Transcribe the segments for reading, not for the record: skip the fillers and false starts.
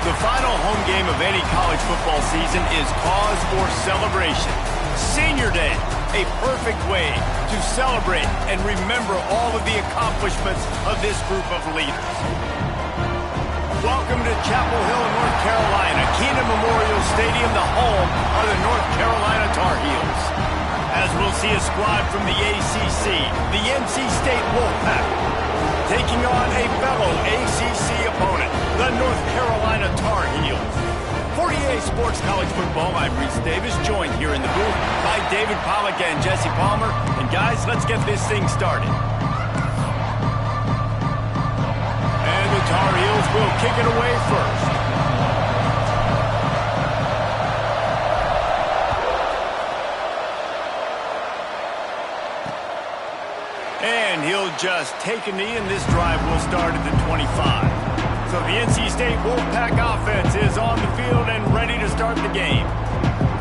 The final home game of any college football season is cause for celebration. Senior Day, a perfect way to celebrate and remember all of the accomplishments of this group of leaders. Welcome to Chapel Hill, North Carolina, Keenan Memorial Stadium, the home of the North Carolina Tar Heels. As we'll see a squad from the ACC, the NC State Wolfpack, taking on a fellow ACC opponent, the North Carolina Tar Heels. For EA Sports College Football, I'm Reese Davis, joined here in the booth by David Pollack and Jesse Palmer. And guys, let's get this thing started. And the Tar Heels will kick it away first. And he'll just take a knee, and this drive will start at the 25. So the NC State Wolfpack offense is on the field and ready to start the game.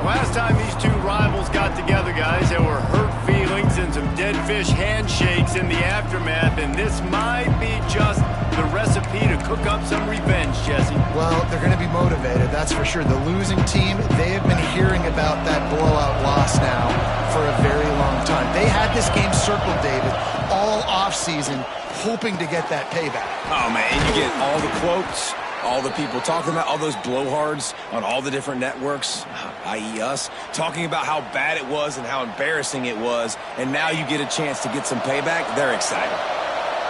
Last time these two rivals got together, guys, there were hurt feelings and some dead fish handshakes in the aftermath, and this might be just the recipe to cook up some revenge, Jesse. Well, they're going to be motivated, that's for sure. The losing team, they have been hearing about that blowout loss now for a very long time. They had this game circled, David, all offseason, hoping to get that payback. Oh, man, and you get all the quotes, all the people talking about all those blowhards on all the different networks, i.e. us, talking about how bad it was and how embarrassing it was, and now you get a chance to get some payback. They're excited.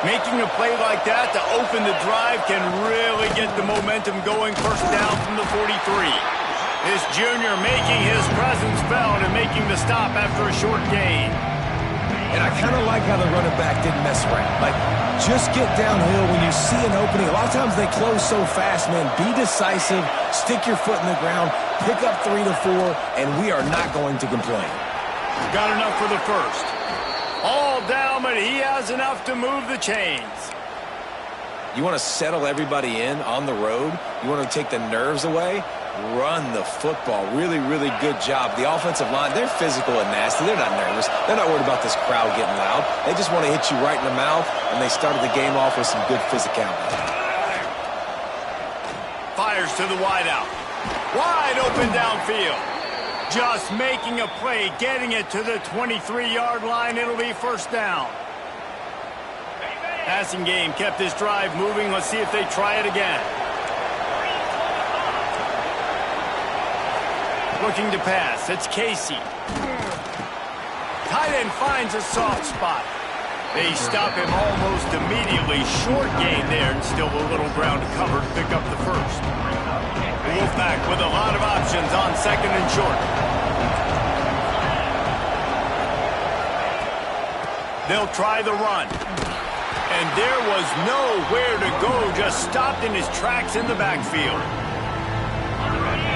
Making a play like that to open the drive can really get the momentum going. First down from the 43. This junior making his presence felt and making the stop after a short gain. And I kind of like how the running back didn't mess around. Like, just get downhill when you see an opening. A lot of times they close so fast, man. Be decisive, stick your foot in the ground, pick up 3 to 4, and we are not going to complain. Got enough for the first. All down, but he has enough to move the chains. You want to settle everybody in on the road? You want to take the nerves away? Run the football. Really, really good job. The offensive line, they're physical and nasty. They're not nervous. They're not worried about this crowd getting loud. They just want to hit you right in the mouth, and they started the game off with some good physicality. Fires to the wideout. Wide open downfield. Just making a play, getting it to the 23-yard line. It'll be first down. Passing game kept this drive moving. Let's see if they try it again. Looking to pass. It's Casey. Tight end finds a soft spot. They stop him almost immediately. Short gain there, and still a little ground to cover to pick up the first. Wolfpack with a lot of options on second and short. They'll try the run. And there was nowhere to go, just stopped in his tracks in the backfield.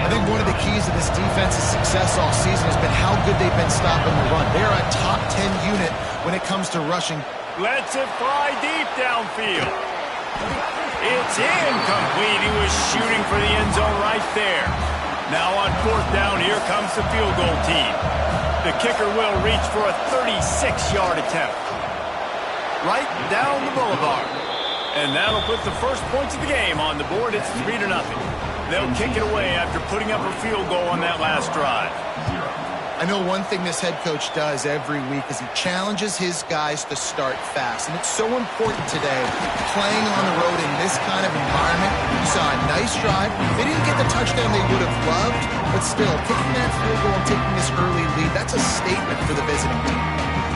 I think one of the keys to this defense's success all season has been how good they've been stopping the run. They're a top 10 unit when it comes to rushing. Lets it fly deep downfield. It's incomplete. He was shooting for the end zone right there. Now on fourth down, here comes the field goal team. The kicker will reach for a 36-yard attempt. Right down the boulevard. And that'll put the first points of the game on the board. It's 3-0. They'll kick it away after putting up a field goal on that last drive. I know one thing this head coach does every week is he challenges his guys to start fast. And it's so important today, playing on the road in this kind of environment. You saw a nice drive. They didn't get the touchdown they would have loved, but still, kicking that field goal and taking this early lead, that's a statement for the visiting team.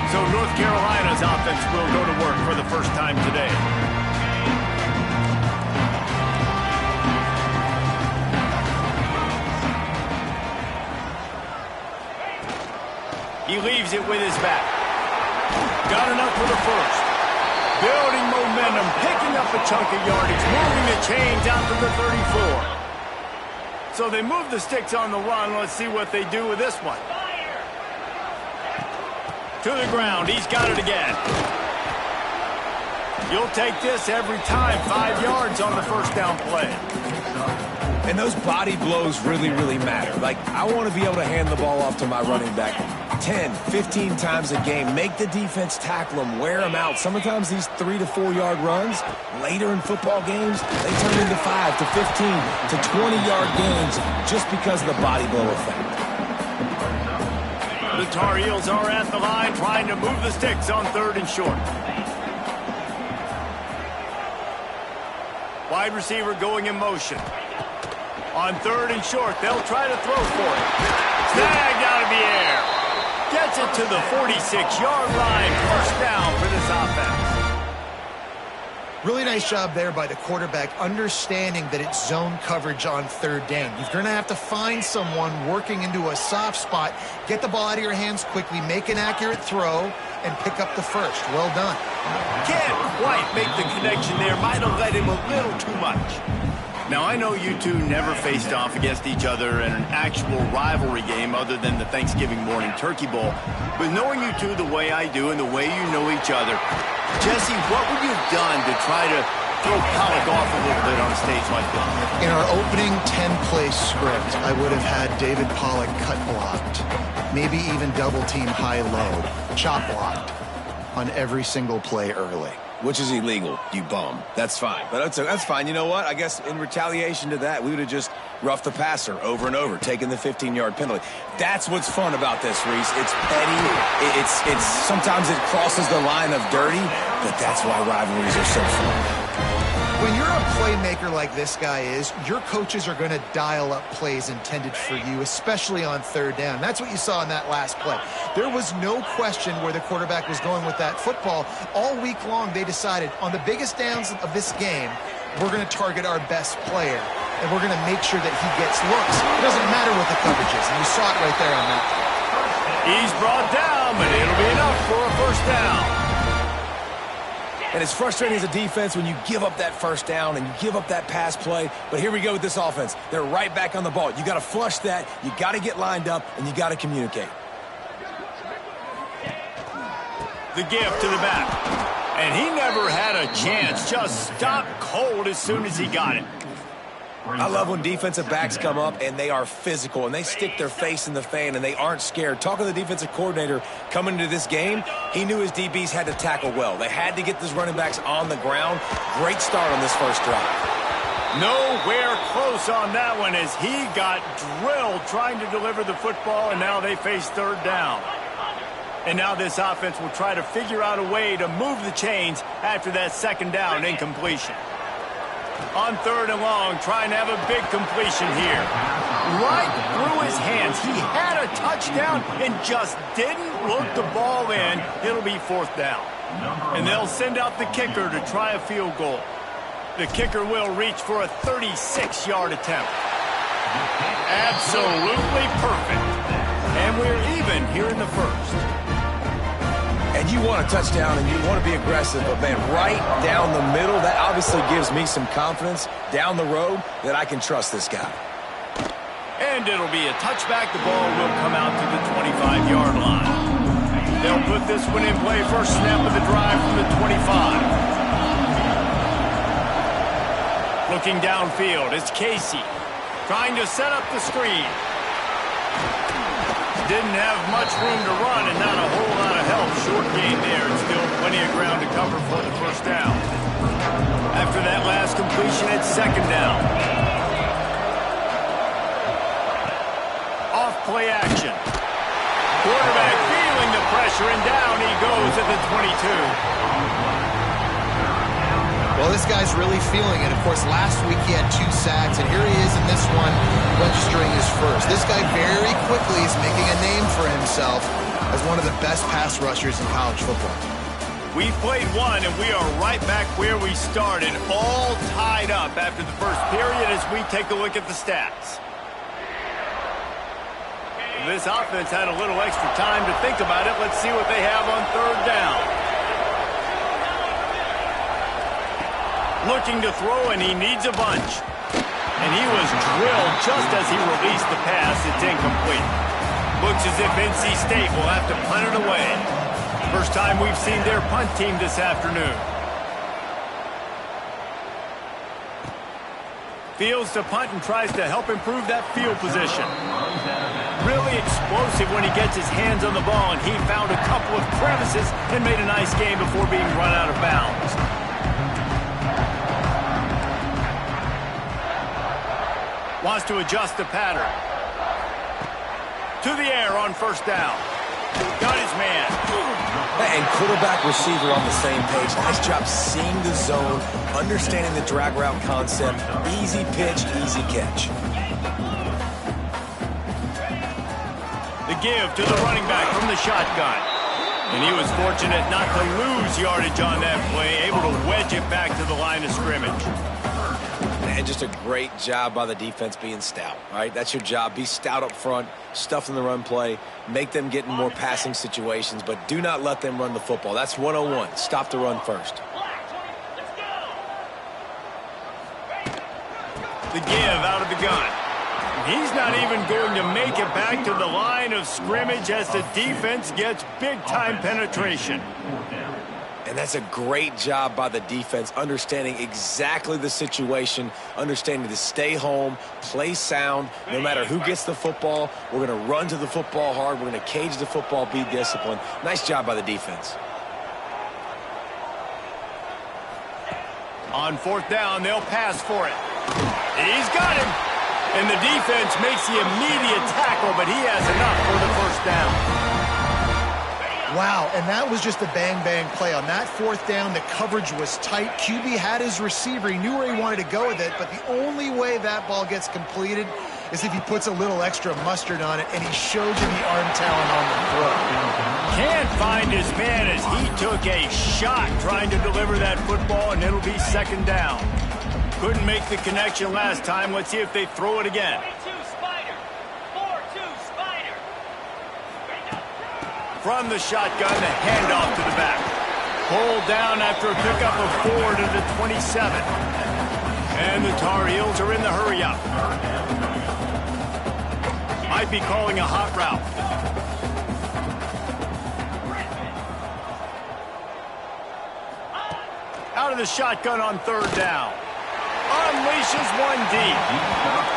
So North Carolina's offense will go to work for the first time today. He leaves it with his back. Got enough for the first. Building momentum, picking up a chunk of yardage, moving the chains out to the 34. So they move the sticks on the run. Let's see what they do with this one. To the ground. He's got it again. You'll take this every time. 5 yards on the first down play. And those body blows really, really matter. Like, I want to be able to hand the ball off to my running back 10, 15 times a game. Make the defense tackle them, wear them out. Sometimes these 3 to 4 yard runs, later in football games, they turn into 5 to 15 to 20-yard gains just because of the body blow effect. The Tarheels are at the line trying to move the sticks on 3rd and short. Wide receiver going in motion. On 3rd and short, they'll try to throw for it. Snagged out of the air. Gets it to the 46-yard line. First down for this offense. Really nice job there by the quarterback, understanding that it's zone coverage on 3rd down. You're going to have to find someone working into a soft spot, get the ball out of your hands quickly, make an accurate throw, and pick up the first. Well done. Can't quite make the connection there. Might have let him a little too much. Now, I know you two never faced off against each other in an actual rivalry game other than the Thanksgiving morning Turkey Bowl. But knowing you two the way I do and the way you know each other, Jesse, what would you have done to try to throw Pollock off a little bit on a stage like that? In our opening 10-play script, I would have had David Pollock cut blocked, maybe even double-team high-low, chop blocked on every single play early. Which is illegal, you bum. That's fine. But that's fine. You know what? I guess in retaliation to that, we would have just roughed the passer over and over, taking the 15-yard penalty. That's what's fun about this, Reese. It's petty. It's sometimes it crosses the line of dirty, but that's why rivalries are so fun. When you're a playmaker like this guy is, your coaches are going to dial up plays intended for you, especially on 3rd down. That's what you saw in that last play. There was no question where the quarterback was going with that football. All week long, they decided on the biggest downs of this game, we're going to target our best player, and we're going to make sure that he gets looks. It doesn't matter what the coverage is, and you saw it right there on that play. He's brought down, but it'll be enough for a first down. And it's frustrating as a defense when you give up that first down and you give up that pass play. But here we go with this offense. They're right back on the ball. You got to flush that. You got to get lined up, and you got to communicate. The gift to the back. And he never had a chance. Just stopped cold as soon as he got it. I love when defensive backs come up and they are physical and they stick their face in the fan and they aren't scared. Talking to the defensive coordinator coming into this game, he knew his DBs had to tackle well. They had to get these running backs on the ground. Great start on this first drive. Nowhere close on that one as he got drilled trying to deliver the football, and now they face 3rd down. And now this offense will try to figure out a way to move the chains after that 2nd down incompletion. On 3rd and long, trying to have a big completion here. Right through his hands. He had a touchdown and just didn't look the ball in. It'll be 4th down. And they'll send out the kicker to try a field goal. The kicker will reach for a 36-yard attempt. Absolutely perfect. And we're even here in the first. And you want a touchdown and you want to be aggressive, but, man, right down the middle, that obviously gives me some confidence down the road that I can trust this guy. And it'll be a touchback. The ball will come out to the 25-yard line. They'll put this one in play. First snap of the drive from the 25. Looking downfield, it's Casey trying to set up the screen. Didn't have much room to run and not a whole lot of help. Short game there and still plenty of ground to cover for the first down. After that last completion, it's 2nd down. Off play action. Quarterback feeling the pressure and down he goes at the 22. Well, this guy's really feeling it. Of course, last week he had 2 sacks, and here he is in this one registering his first. This guy very quickly is making a name for himself as one of the best pass rushers in college football. We played one, and we are right back where we started, all tied up after the first period as we take a look at the stats. This offense had a little extra time to think about it. Let's see what they have on 3rd down. Looking to throw, and he needs a bunch. And he was drilled just as he released the pass. It's incomplete. Looks as if NC State will have to punt it away. First time we've seen their punt team this afternoon. Fields to punt and tries to help improve that field position. Really explosive when he gets his hands on the ball, and he found a couple of crevices and made a nice game before being run out of bounds. Wants to adjust the pattern. To the air on first down. Got his man. And quarterback receiver on the same page. Nice job seeing the zone, understanding the drag route concept. Easy pitch, easy catch. The give to the running back from the shotgun. And he was fortunate not to lose yardage on that play, able to wedge it back to the line of scrimmage. And just a great job by the defense being stout, all right? That's your job. Be stout up front, stuff in the run play, make them get in more passing situations, but do not let them run the football. That's 101. Stop the run first. The give out of the gun. He's not even going to make it back to the line of scrimmage as the defense gets big-time penetration. And that's a great job by the defense, understanding exactly the situation, understanding to stay home, play sound. No matter who gets the football, we're going to run to the football hard. We're going to cage the football, be disciplined. Nice job by the defense. On fourth down, they'll pass for it. He's got him. And the defense makes the immediate tackle, but he has enough for the first down. Wow, and that was just a bang-bang play. On that fourth down, the coverage was tight. QB had his receiver. He knew where he wanted to go with it, but the only way that ball gets completed is if he puts a little extra mustard on it, and he showed you the arm talent on the throw. Can't find his man as he took a shot trying to deliver that football, and it'll be second down. Couldn't make the connection last time. Let's see if they throw it again. From the shotgun, the handoff to the back. Pulled down after a pickup of 4 to the 27. And the Tarheels are in the hurry-up. Might be calling a hot route. Out of the shotgun on third down. Unleashes one deep.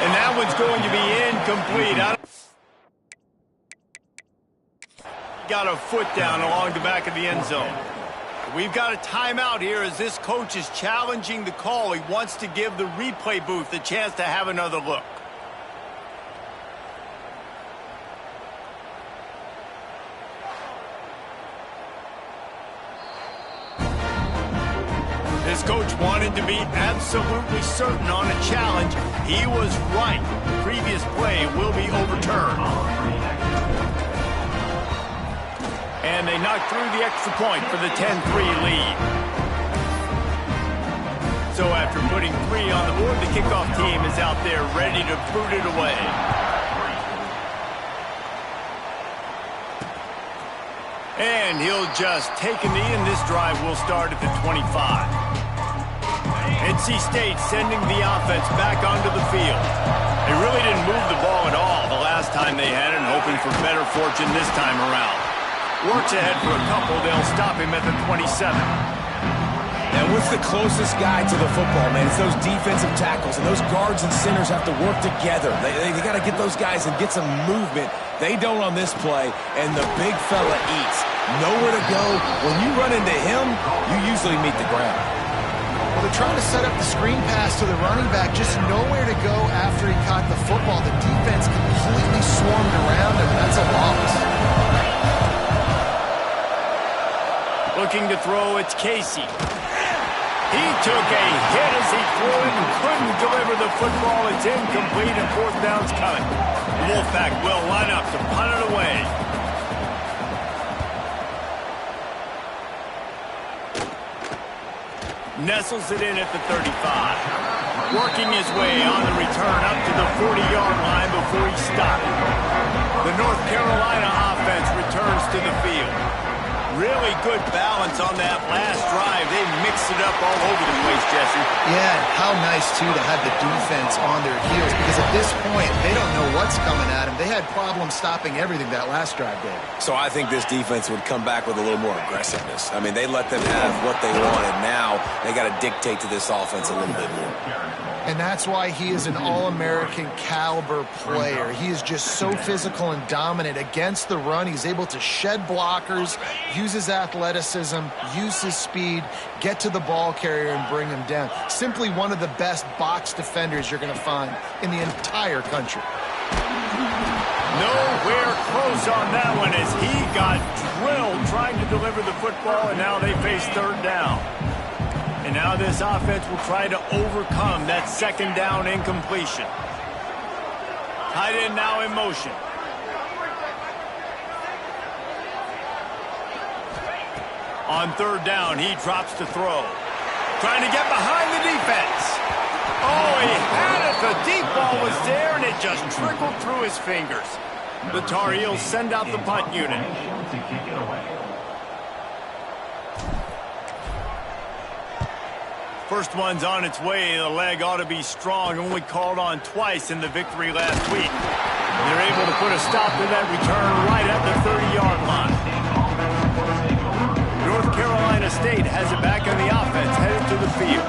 And that one's going to be incomplete. Got a foot down along the back of the end zone. We've got a timeout here as this coach is challenging the call. He wants to give the replay booth a chance to have another look. This coach wanted to be absolutely certain on a challenge. He was right. The previous play will be overturned. And they knock through the extra point for the 10-3 lead. So after putting 3 on the board, the kickoff team is out there ready to boot it away. And he'll just take a knee, and this drive will start at the 25. NC State sending the offense back onto the field. They really didn't move the ball at all the last time they had it, and hoping for better fortune this time around. Works ahead for a couple. They'll stop him at the 27. And what's the closest guy to the football, man? It's those defensive tackles, and those guards and centers have to work together. They got to get those guys and get some movement. They don't on this play, and the big fella eats. Nowhere to go. When you run into him, you usually meet the ground. Well, they're trying to set up the screen pass to the running back, just nowhere to go after he caught the football. The defense completely swarmed around him. That's a loss. Looking to throw, it's Casey. He took a hit as he threw it and couldn't deliver the football. It's incomplete and fourth down's coming. The Wolfpack will line up to punt it away. Nestles it in at the 35. Working his way on the return up to the 40-yard line before he stopped. The North Carolina offense returns to the field. Really good balance on that last drive. They mixed it up all over the place, Jesse. Yeah, how nice, too, to have the defense on their heels, because at this point, they don't know what's coming at them. They had problems stopping everything that last drive did. So I think this defense would come back with a little more aggressiveness. I mean, they let them have what they wanted. Now they got to dictate to this offense a little bit more. And that's why he is an All-American caliber player. He is just so physical and dominant against the run. He's able to shed blockers, use his athleticism, use his speed, get to the ball carrier and bring him down. Simply one of the best box defenders you're going to find in the entire country. Nowhere close on that one as he got drilled trying to deliver the football, and now they face third down. And now this offense will try to overcome that second down incompletion. Tight end now in motion. On third down, he drops to throw. Trying to get behind the defense. Oh, he had it. The deep ball was there, and it just trickled through his fingers. The Tarheels send out the punt unit. First one's on its way. The leg ought to be strong. Only called on twice in the victory last week. They're able to put a stop to that return right at the 30-yard line. North Carolina State has it back on the offense, headed to the field.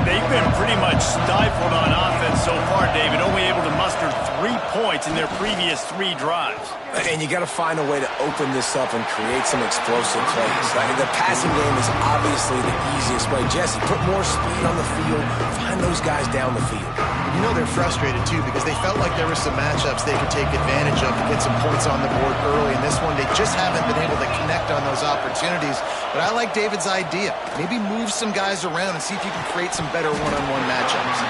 They've been pretty much stifled on offense so far, David, only able to muster 3 points in their previous 3 drives. And you got to find a way to open this up and create some explosive plays. The passing game is obviously the easiest way. Jesse, put more speed on the field. Find those guys down the field. You know they're frustrated, too, because they felt like there were some matchups they could take advantage of to get some points on the board early. In this one, they just haven't been able to connect on those opportunities. But I like David's idea. Maybe move some guys around and see if you can create some better one-on-one matchups.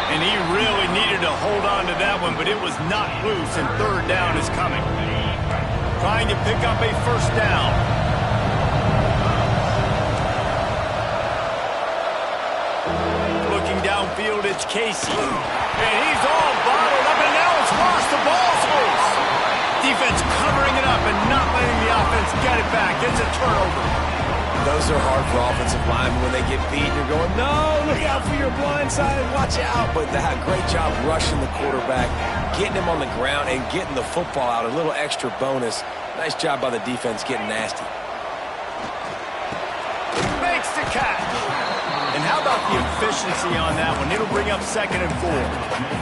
And he really needed to hold on to that one, but it was not loose, and third down is coming. Trying to pick up a first down. Looking downfield, it's Casey. And he's all bottled up, and now it's worse. The ball's loose. Defense covering it up and not letting the offense get it back. It's a turnover. Those are hard for offensive linemen when they get beat. You're going, no, look out for your blind side, watch out. But they had a great job rushing the quarterback, getting him on the ground, and getting the football out. A little extra bonus. Nice job by the defense getting nasty. Makes the catch. And how about the efficiency on that one? It'll bring up 2nd and 4.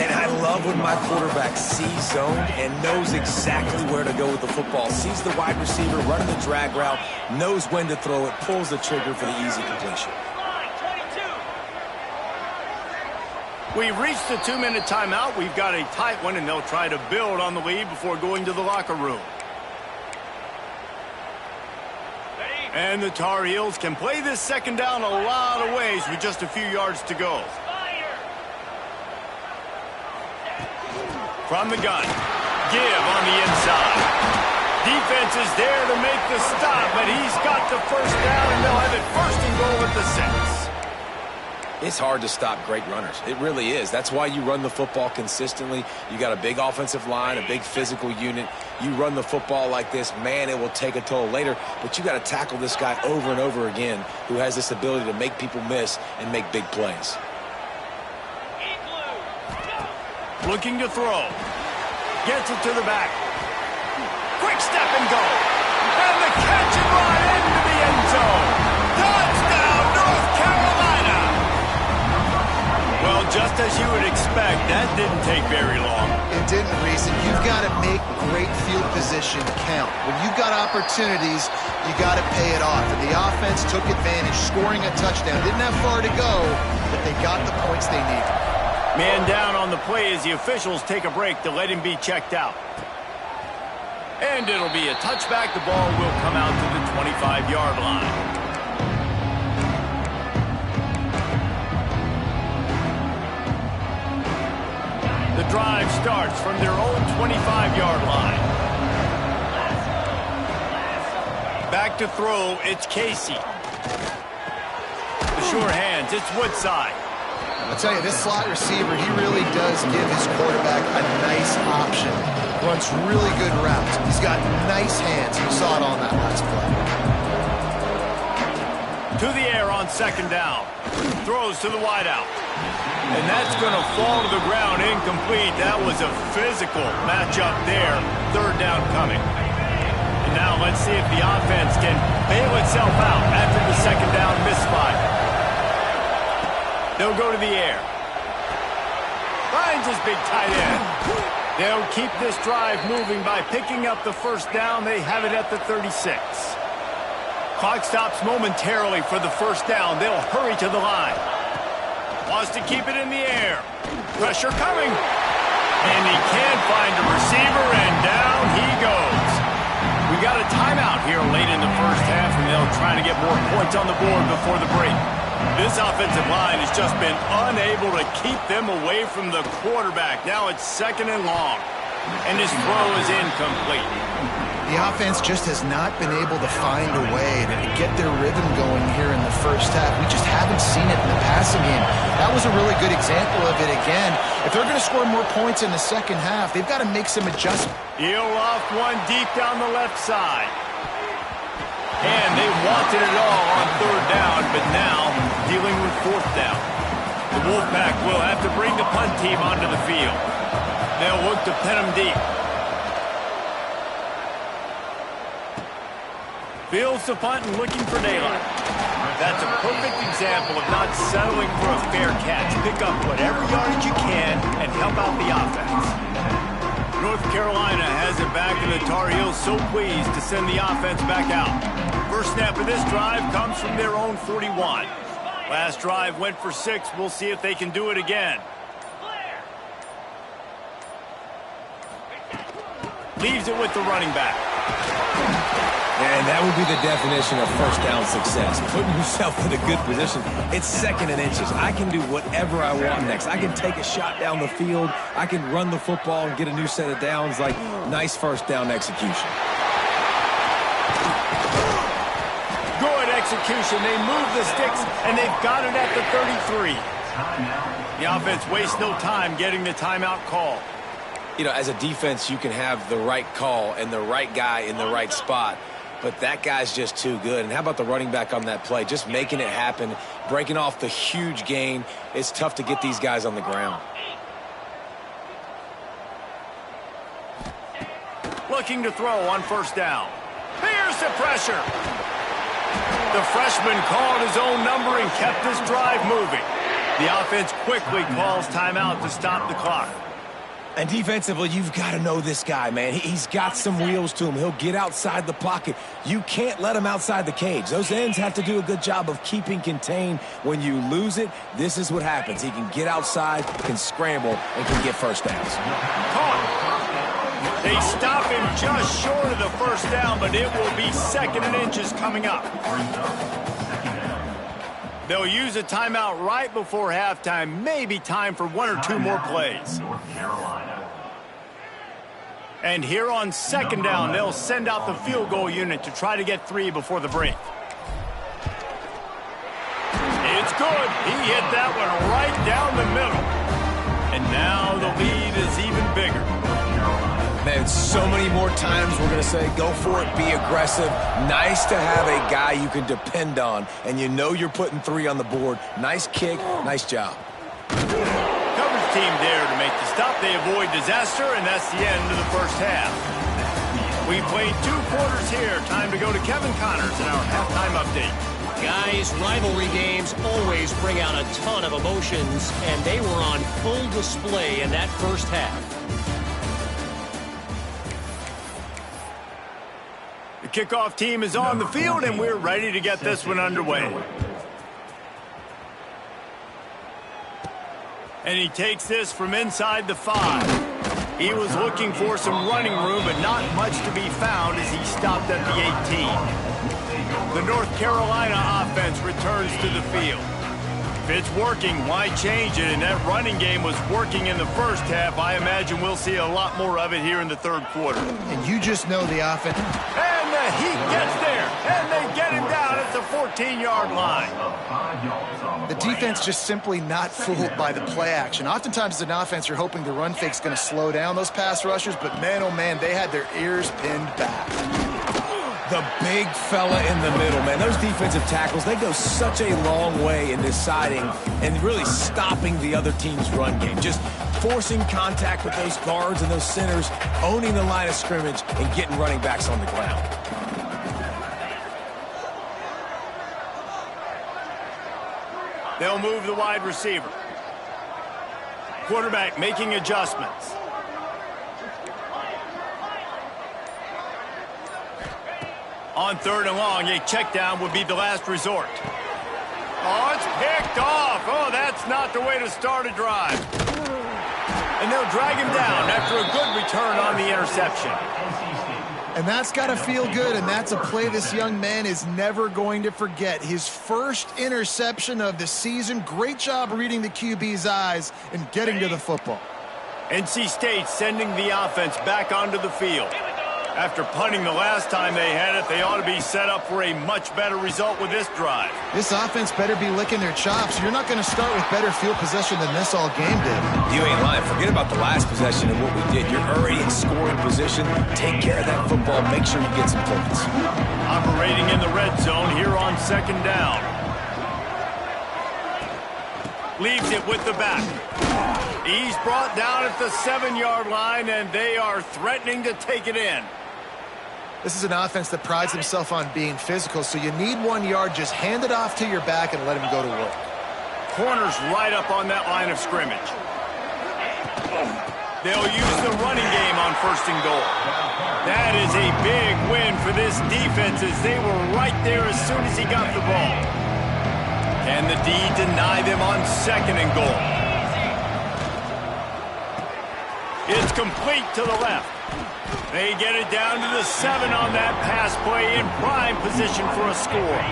And I love when my quarterback sees zone and knows exactly where to go with the football. Sees the wide receiver running the drag route, knows when to throw it, pulls the trigger for the easy completion. We've reached the 2-minute timeout. We've got a tight one, and they'll try to build on the lead before going to the locker room. And the Tar Heels can play this second down a lot of ways with just a few yards to go. From the gun, give on the inside. Defense is there to make the stop, but he's got the first down, and they'll have it 1st and goal at the 6. It's hard to stop great runners. It really is. That's why you run the football consistently. You got a big offensive line, a big physical unit. You run the football like this, man, it will take a toll later, but you got to tackle this guy over and over again who has this ability to make people miss and make big plays. Looking to throw. Gets it to the back. Quick step and go. And the catch and run into the end zone. Touchdown, North Carolina. Well, just as you would expect, that didn't take very long. It didn't, Reese. And you've got to make great field position count. When you've got opportunities, you got to pay it off. And the offense took advantage, scoring a touchdown. Didn't have far to go, but they got the points they needed. Man down on the play as the officials take a break to let him be checked out. And it'll be a touchback. The ball will come out to the 25-yard line. The drive starts from their own 25-yard line. Back to throw, it's Casey. The sure hands, it's Woodside. I'll tell you, this slot receiver, he really does give his quarterback a nice option. Runs really good routes. He's got nice hands. You saw it on that last play. To the air on 2nd down. Throws to the wideout. And that's going to fall to the ground incomplete. That was a physical matchup there. 3rd down coming. And now let's see if the offense can bail itself out after the 2nd down misfire. They'll go to the air. Finds his big tight end. They'll keep this drive moving by picking up the first down. They have it at the 36. Clock stops momentarily for the first down. They'll hurry to the line. Wants to keep it in the air. Pressure coming. And he can't find a receiver, and down he goes. We got a timeout here late in the first half, and they'll try to get more points on the board before the break. This offensive line has just been unable to keep them away from the quarterback. Now it's 2nd and long, and his throw is incomplete. The offense just has not been able to find a way to get their rhythm going here in the first half. We just haven't seen it in the passing game. That was a really good example of it again. If they're going to score more points in the second half, they've got to make some adjustments. He'll off one deep down the left side. And they wanted it all on 3rd down, but now dealing with 4th down. The Wolfpack will have to bring the punt team onto the field. They'll look to pin them deep. Fields the punt and looking for daylight. That's a perfect example of not settling for a fair catch. Pick up whatever yardage you can and help out the offense. North Carolina has it back, and the Tar Heels so pleased to send the offense back out. First snap of this drive comes from their own 41. Last drive went for 6. We'll see if they can do it again. Leaves it with the running back. And that would be the definition of first down success. Putting yourself in a good position. It's 2nd and inches. I can do whatever I want next. I can take a shot down the field. I can run the football and get a new set of downs. Like, nice first down execution. Good execution. They move the sticks, and they've got it at the 33. The offense wastes no time getting the timeout call. You know, as a defense, you can have the right call and the right guy in the right spot. But that guy's just too good. And how about the running back on that play? Just making it happen, breaking off the huge gain. It's tough to get these guys on the ground. Looking to throw on 1st down. Here's the pressure. The freshman called his own number and kept this drive moving. The offense quickly calls timeout to stop the clock. And defensively, you've got to know this guy, man. He's got some wheels to him. He'll get outside the pocket. You can't let him outside the cage. Those ends have to do a good job of keeping contained. When you lose it, this is what happens. He can get outside, can scramble, and can get first downs. Caught. They stop him just short of the first down, but it will be 2nd and inches coming up. They'll use a timeout right before halftime. Maybe time for 1 or 2 more plays. And here on 2nd down, they'll send out the field goal unit to try to get 3 before the break. It's good. He hit that one right down the middle. And now the lead is even bigger. Man, so many more times we're going to say, go for it, be aggressive. Nice to have a guy you can depend on, and you know you're putting 3 on the board. Nice kick, nice job. Coverage team there to make the stop. They avoid disaster, and that's the end of the first half. We played 2 quarters here. Time to go to Kevin Connors in our halftime update. Guys, rivalry games always bring out a ton of emotions, and they were on full display in that first half. The kickoff team is on the field, and we're ready to get this one underway. And he takes this from inside the 5. He was looking for some running room, but not much to be found as he stopped at the 18. The North Carolina offense returns to the field. If it's working, why change it? And that running game was working in the first half. I imagine we'll see a lot more of it here in the 3rd quarter. And you just know the offense. And the Heat gets there, and they get him down at the 14-yard line. The defense just simply not fooled by the play action. Oftentimes as an offense, you're hoping the run fake's going to slow down those pass rushers, but man, oh man, they had their ears pinned back. The big fella in the middle, man. Those defensive tackles, they go such a long way in deciding and really stopping the other team's run game. Just forcing contact with those guards and those centers, owning the line of scrimmage, and getting running backs on the ground. They'll move the wide receiver. Quarterback making adjustments. On 3rd and long, a check down would be the last resort. Oh, it's picked off. Oh, that's not the way to start a drive. And they'll drag him down after a good return on the interception. And that's got to feel good, and that's a play this young man is never going to forget. His first interception of the season. Great job reading the QB's eyes and getting to the football. NC State sending the offense back onto the field. After punting the last time they had it, they ought to be set up for a much better result with this drive. This offense better be licking their chops. You're not going to start with better field possession than this all game did. You ain't lying. Forget about the last possession and what we did. You're already in scoring position. Take care of that football. Make sure you get some points. Operating in the red zone here on 2nd down. Leaves it with the back. He's brought down at the 7-yard line, and they are threatening to take it in. This is an offense that prides himself on being physical, so you need 1 yard. Just hand it off to your back and let him go to work. Corners right up on that line of scrimmage. They'll use the running game on 1st and goal. That is a big win for this defense as they were right there as soon as he got the ball. Can the D deny them on 2nd and goal? It's complete to the left. They get it down to the 7 on that pass play in prime position for a score.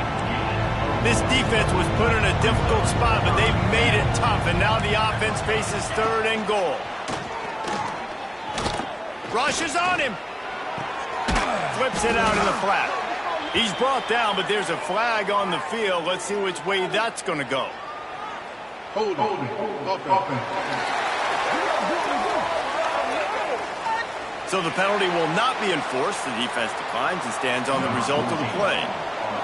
This defense was put in a difficult spot, but they've made it tough, and now the offense faces 3rd and goal. Rushes on him. Flips it out in the flat. He's brought down, but there's a flag on the field. Let's see which way that's going to go. Hold it. So the penalty will not be enforced. The defense declines and stands on the result of the play.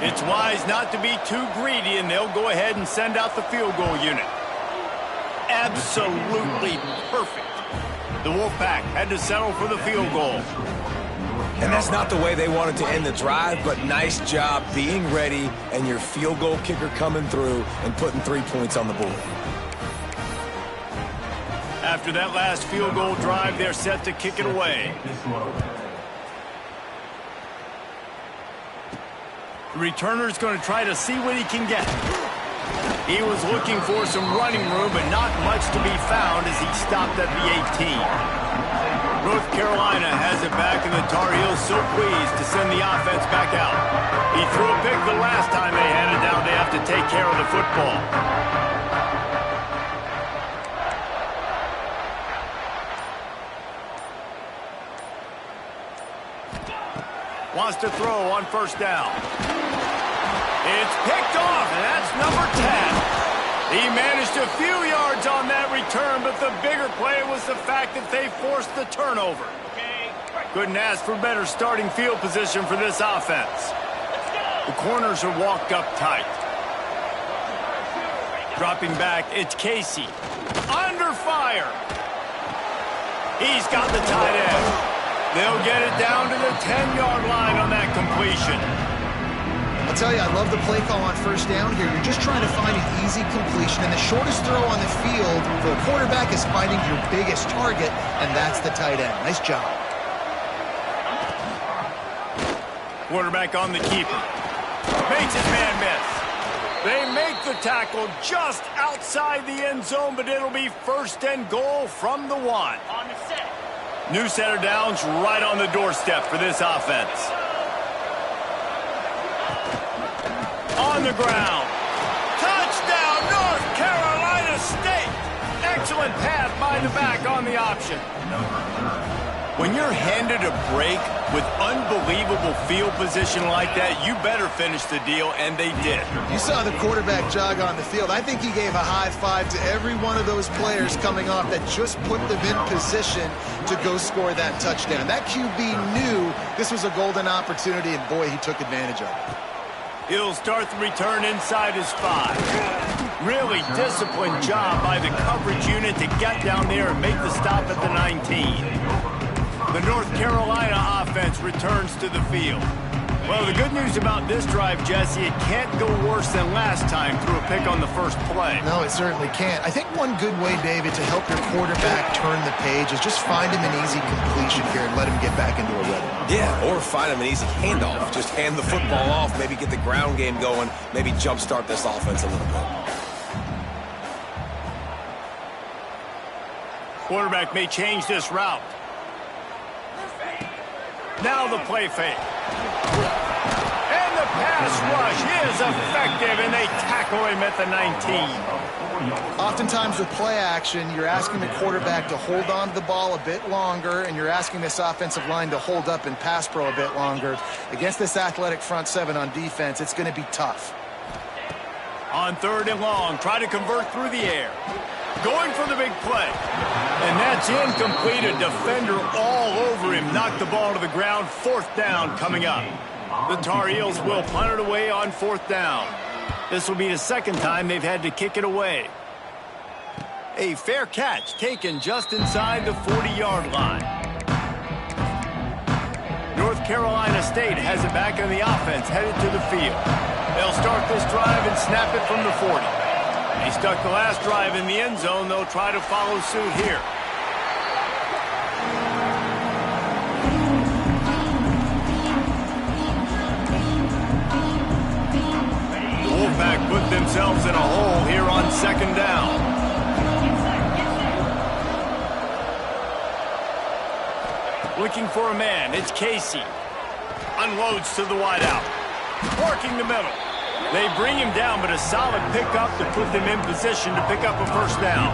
It's wise not to be too greedy, and they'll go ahead and send out the field goal unit. Absolutely perfect. The Wolfpack had to settle for the field goal. And that's not the way they wanted to end the drive, but nice job being ready and your field goal kicker coming through and putting 3 points on the board. After that last field goal drive, they're set to kick it away. The returner's going to try to see what he can get. He was looking for some running room, but not much to be found as he stopped at the 18. North Carolina has it back, and the Tar Heels so pleased to send the offense back out. He threw a pick the last time they had it down. They have to take care of the football. Wants to throw on 1st down. It's picked off, and that's number 10. He managed a few yards on that return, but the bigger play was the fact that they forced the turnover. Couldn't ask for better starting field position for this offense. The corners are walked up tight. Dropping back, it's Casey. Under fire. He's got the tight end. They'll get it down to the 10-yard line on that completion. I'll tell you, I love the play call on 1st down here. You're just trying to find an easy completion, and the shortest throw on the field for a quarterback is finding your biggest target, and that's the tight end. Nice job. Quarterback on the keeper. Makes his man miss. They make the tackle just outside the end zone, but it'll be 1st and goal from the 1. On the set. New set of downs right on the doorstep for this offense. On the ground. Touchdown, North Carolina State. Excellent pass by the back on the option. When you're handed a break with unbelievable field position like that, you better finish the deal, and they did. You saw the quarterback jog on the field. I think he gave a high five to every one of those players coming off that just put them in position to go score that touchdown. That QB knew this was a golden opportunity, and boy, he took advantage of it. He'll start the return inside his 5. Really disciplined job by the coverage unit to get down there and make the stop at the 19. The North Carolina offense returns to the field. Well, the good news about this drive, Jesse, it can't go worse than last time through a pick on the first play. No, it certainly can't. I think one good way, David, to help your quarterback turn the page is just find him an easy completion here and let him get back into a rhythm. Yeah, or find him an easy handoff. Just hand the football off, maybe get the ground game going, maybe jumpstart this offense a little bit. Quarterback may change this route. Now the play fake. And the pass rush is effective, and they tackle him at the 19. Oftentimes with play action, you're asking the quarterback to hold on to the ball a bit longer, and you're asking this offensive line to hold up in pass pro a bit longer. Against this athletic front seven on defense, it's going to be tough. On 3rd and long, try to convert through the air. Going for the big play. And that's incomplete. A defender all over him. Knocked the ball to the ground. 4th down coming up. The Tar Heels will punt it away on 4th down. This will be the 2nd time they've had to kick it away. A fair catch taken just inside the 40-yard line. North Carolina State has it back on the offense, headed to the field. They'll start this drive and snap it from the 40. He stuck the last drive in the end zone. They'll try to follow suit here. The Wolfpack put themselves in a hole here on 2nd down. Looking for a man. It's Casey. Unloads to the wideout. Working the middle. They bring him down, but a solid pickup to put them in position to pick up a 1st down.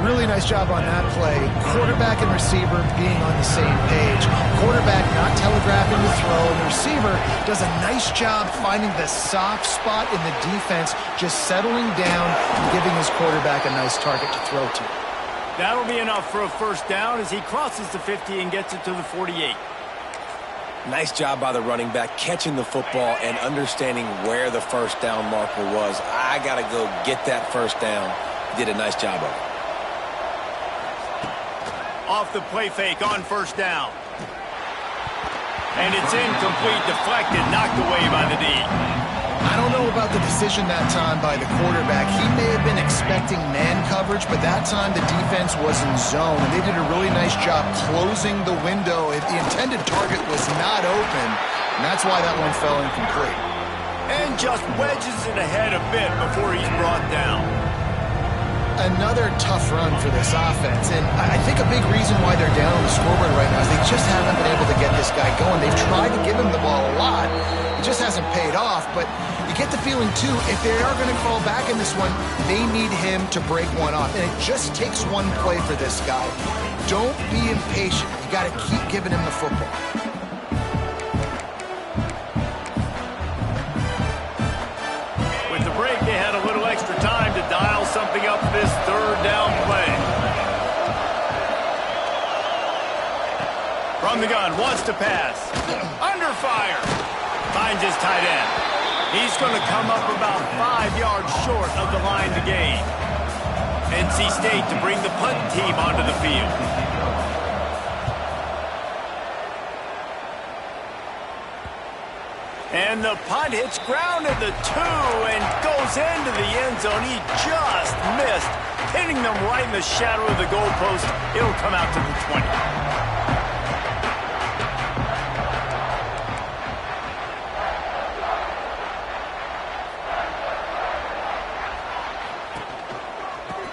Really nice job on that play. Quarterback and receiver being on the same page. Quarterback not telegraphing the throw, and the receiver does a nice job finding the soft spot in the defense, just settling down and giving his quarterback a nice target to throw to. That'll be enough for a 1st down as he crosses the 50 and gets it to the 48. Nice job by the running back, catching the football and understanding where the 1st down marker was. I got to go get that 1st down. He did a nice job of it. Off the play fake on 1st down. And it's incomplete, deflected, knocked away by the D. I don't know about the decision that time by the quarterback. He may have been expecting man coverage, but that time the defense was in zone, and they did a really nice job closing the window. The intended target was not open, and that's why that one fell incomplete. And just wedges it ahead a bit before he's brought down. Another tough run for this offense, and I think a big reason why they're down on the scoreboard right now is they just haven't been able to get this guy going. They've tried to give him the ball a lot. It just hasn't paid off, but you get the feeling, too, if they are going to fall back in this one, they need him to break one off, and it just takes one play for this guy. Don't be impatient. You got to keep giving him the football. With the break, they had a little extra time to dial something up for this 3rd down play. From the gun, wants to pass. Under fire. Finds his tight end. He's going to come up about 5 yards short of the line to gain. NC State to bring the punt team onto the field. And the punt hits ground at the 2 and goes into the end zone. He just missed, hitting them right in the shadow of the goalpost. It'll come out to the 20.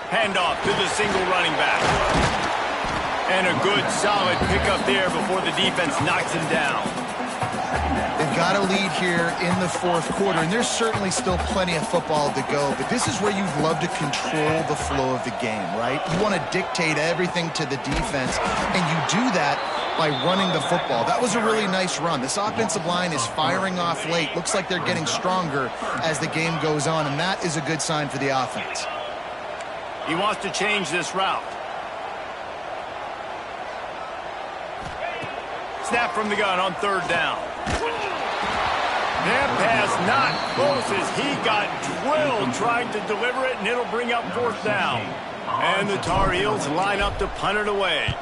Handoff to the single running back. And a good, solid pickup there before the defense knocks him down. They've got a lead here in the 4th quarter, and there's certainly still plenty of football to go, but this is where you'd love to control the flow of the game, right? You want to dictate everything to the defense, and you do that by running the football. That was a really nice run. This offensive line is firing off late. Looks like they're getting stronger as the game goes on, and that is a good sign for the offense. He wants to change this route. Snap from the gun on 3rd down. That pass not close as he got drilled trying to deliver it, and it'll bring up 4th down. And the Tar Heels line up to punt it away.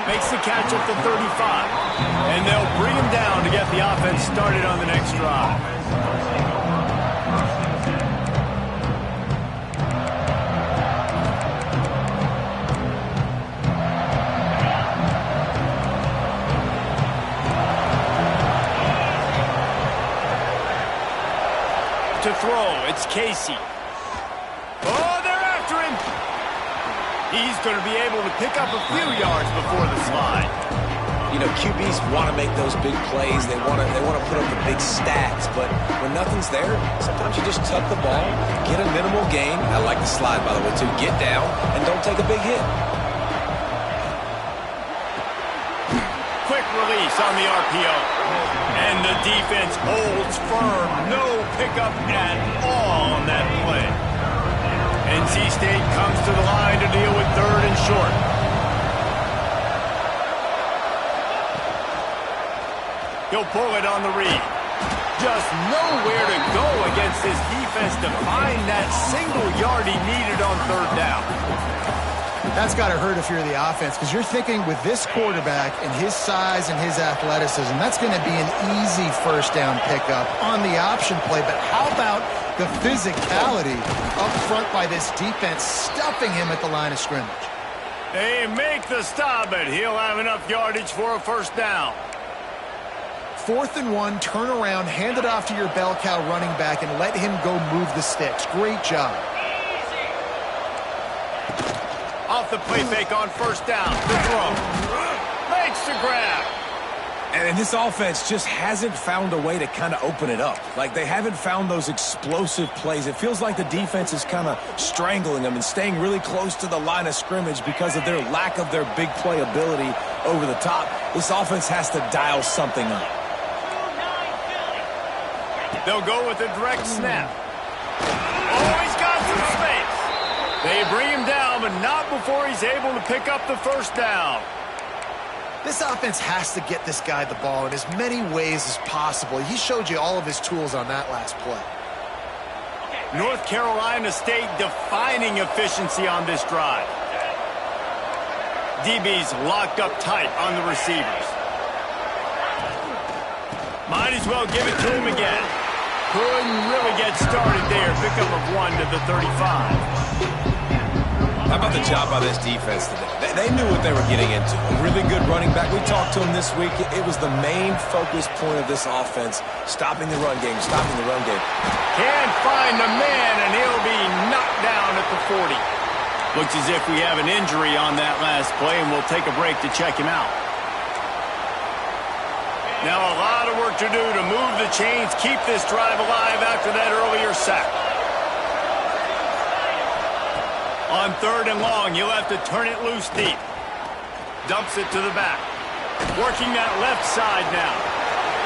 Makes the catch at the 35. And they'll bring him down to get the offense started on the next drive. To throw, it's Casey. Oh, they're after him. He's going to be able to pick up a few yards before the slide. You know, QBs want to make those big plays. They want to put up the big stats. But when nothing's there, sometimes you just tuck the ball, get a minimal gain. I like the slide, by the way, too. Get down and don't take a big hit. Quick release on the RPO. And the defense holds firm. No pickup at all on that play. NC State comes to the line to deal with 3rd and short. He'll pull it on the read. Just nowhere to go against this defense to find that single yard he needed on 3rd down. That's got to hurt if you're the offense, because you're thinking with this quarterback and his size and his athleticism, that's going to be an easy 1st down pickup on the option play. But how about the physicality up front by this defense, stuffing him at the line of scrimmage? They make the stop, but he'll have enough yardage for a 1st down. 4th and 1, turn around, hand it off to your bell cow running back, and let him go move the sticks. Great job. Off the play fake on 1st down. The throw. Makes the grab. And this offense just hasn't found a way to kind of open it up. Like, they haven't found those explosive plays. It feels like the defense is kind of strangling them and staying really close to the line of scrimmage because of their lack of their big play ability over the top. This offense has to dial something up. They'll go with a direct snap. Oh, he's got some space. They bring him down, but not before he's able to pick up the 1st down. This offense has to get this guy the ball in as many ways as possible. He showed you all of his tools on that last play. North Carolina State defining efficiency on this drive. DB's locked up tight on the receivers. Might as well give it to him again. Couldn't really get started there. Pickup of 1 to the 35. How about the job by this defense today? They knew what they were getting into. A really good running back. We talked to him this week. It was the main focus point of this offense, stopping the run game, stopping the run game. Can't find the man, and he'll be knocked down at the 40. Looks as if we have an injury on that last play, and we'll take a break to check him out. Now a lot of work to do to move the chains, keep this drive alive after that earlier sack. On 3rd and long, you'll have to turn it loose deep. Dumps it to the back. Working that left side now.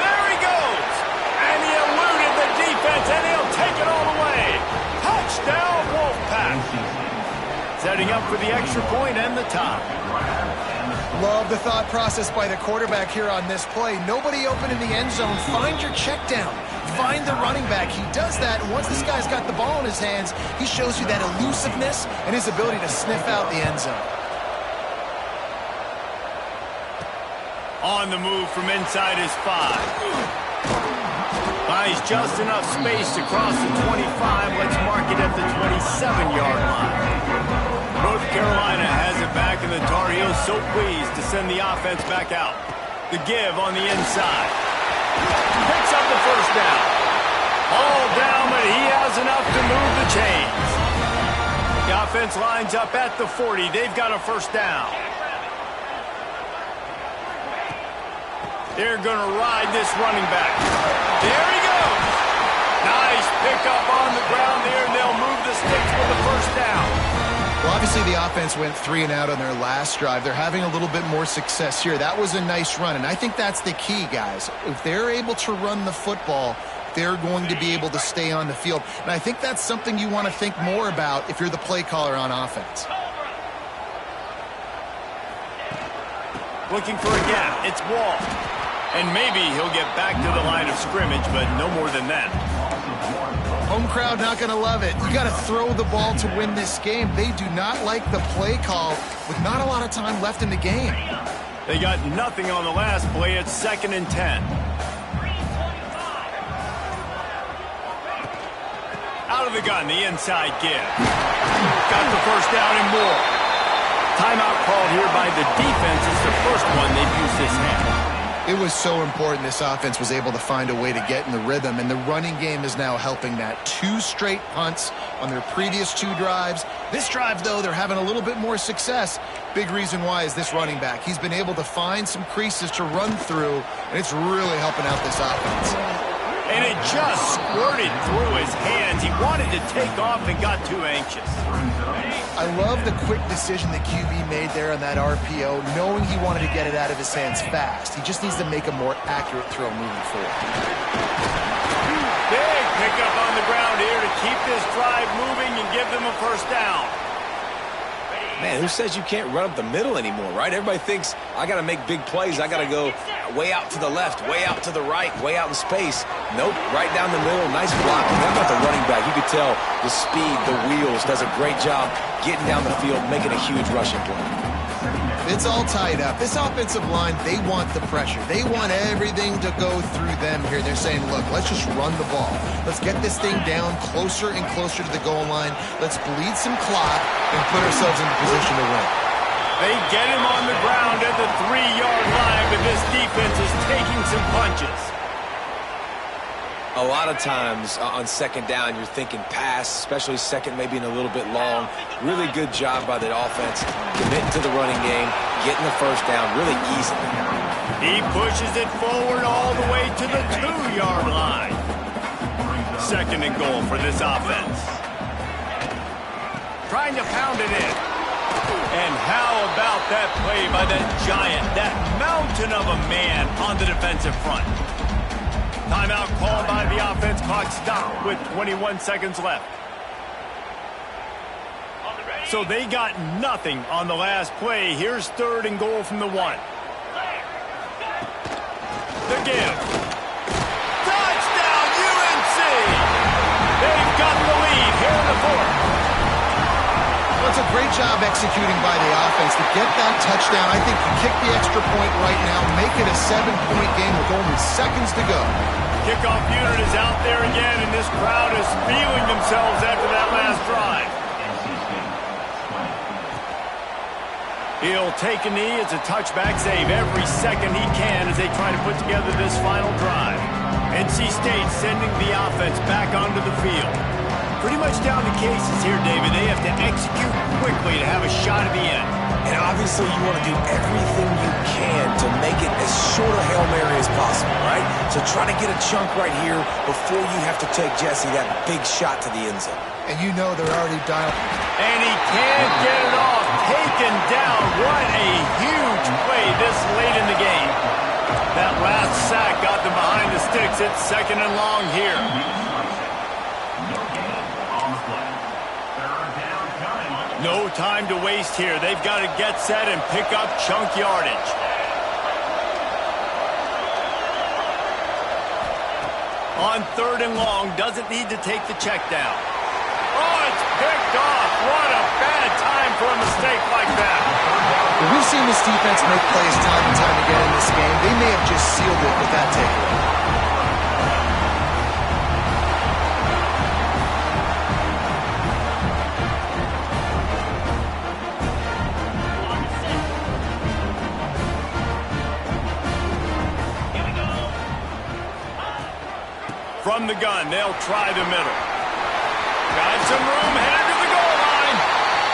There he goes! And he eluded the defense, and he'll take it all the way. Touchdown, Wolfpack! Setting up for the extra point and the tie. Love the thought process by the quarterback here on this play. Nobody open in the end zone. Find your check down. Find the running back. He does that, and once this guy's got the ball in his hands, he shows you that elusiveness and his ability to sniff out the end zone. On the move from inside his 5. Buys just enough space to cross the 25. Let's mark it at the 27-yard line. North Carolina has it back, and the Tarheels so pleased to send the offense back out. The give on the inside. Picks up the 1st down. All down, but he has enough to move the chains. The offense lines up at the 40. They've got a 1st down. They're going to ride this running back. There he goes. Nice pickup on the ground there, and they'll move the sticks for the 1st down. Well, obviously the offense went 3 and out on their last drive. They're having a little bit more success here. That was a nice run, and I think that's the key, guys. If they're able to run the football, they're going to be able to stay on the field. And I think that's something you want to think more about if you're the play caller on offense. Looking for a gap. It's Wall. And maybe he'll get back to the line of scrimmage, but no more than that. Home crowd not going to love it. You got to throw the ball to win this game. They do not like the play call with not a lot of time left in the game. They got nothing on the last play. It's 2nd and 10. Out of the gun, the inside give. Got the first down and more. Timeout called here by the defense. It's the first one they've used this half. It was so important this offense was able to find a way to get in the rhythm, and the running game is now helping that. 2 straight punts on their previous 2 drives. This drive, though, they're having a little bit more success. Big reason why is this running back. He's been able to find some creases to run through, and it's really helping out this offense. And it just squirted through his hands. He wanted to take off and got too anxious. I love the quick decision that QB made there on that RPO, knowing he wanted to get it out of his hands fast. He just needs to make a more accurate throw moving forward. Big pickup on the ground here to keep this drive moving and give them a first down. Man, who says you can't run up the middle anymore, right? Everybody thinks, I got to make big plays. I got to go way out to the left, way out to the right, way out in space. Nope, right down the middle. Nice blocking. How about the running back? You could tell the speed, the wheels, does a great job getting down the field, making a huge rushing play. It's all tied up. This offensive line, they want the pressure. They want everything to go through them here. They're saying, look, let's just run the ball. Let's get this thing down closer and closer to the goal line. Let's bleed some clock and put ourselves in the position to win. They get him on the ground at the 3-yard line, but this defense is taking some punches. A lot of times on 2nd down, you're thinking pass, especially 2nd, maybe in a little bit long. Really good job by the offense, committing to the running game, getting the first down, really easily. He pushes it forward all the way to the 2-yard line. 2nd and goal for this offense. Trying to pound it in. And how about that play by that giant, that mountain of a man on the defensive front? Timeout called by the offense. Clock stopped with 21 seconds left. So they got nothing on the last play. Here's 3rd and goal from the 1. The give. Touchdown, UNC! They've got the lead here in the 4th. Well, it's a great job executing by the offense to get that touchdown. I think you kick the extra point right now, make it a 7-point game with only seconds to go. Kickoff unit is out there again, and this crowd is feeling themselves after that last drive. He'll take a knee. It's a touchback save every second he can as they try to put together this final drive. NC State sending the offense back onto the field. Pretty much down to cases here, David. They have to execute quickly to have a shot at the end. And obviously you want to do everything you can to make it as short a Hail Mary as possible, right? So try to get a chunk right here before you have to take Jesse that big shot to the end zone. And you know they're already dialed. And he can't get it off. Taken down. What a huge play this late in the game. That last sack got them behind the sticks. It's 2nd and long here. No time to waste here. They've got to get set and pick up chunk yardage. On 3rd and long, doesn't need to take the check down. Oh, it's picked off. What a bad time for a mistake like that. Well, we've seen this defense make plays time and time again in this game. They may have just sealed it with that takeaway. From the gun, they'll try the middle. Got some room, headed to the goal line.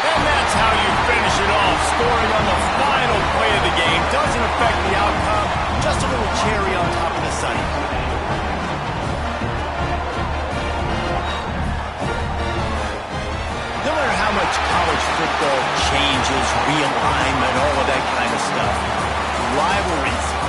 And that's how you finish it off. Scoring on the final play of the game. Doesn't affect the outcome. Just a little cherry on top of the sunny. No matter how much college football changes, realignment, all of that kind of stuff, rivalries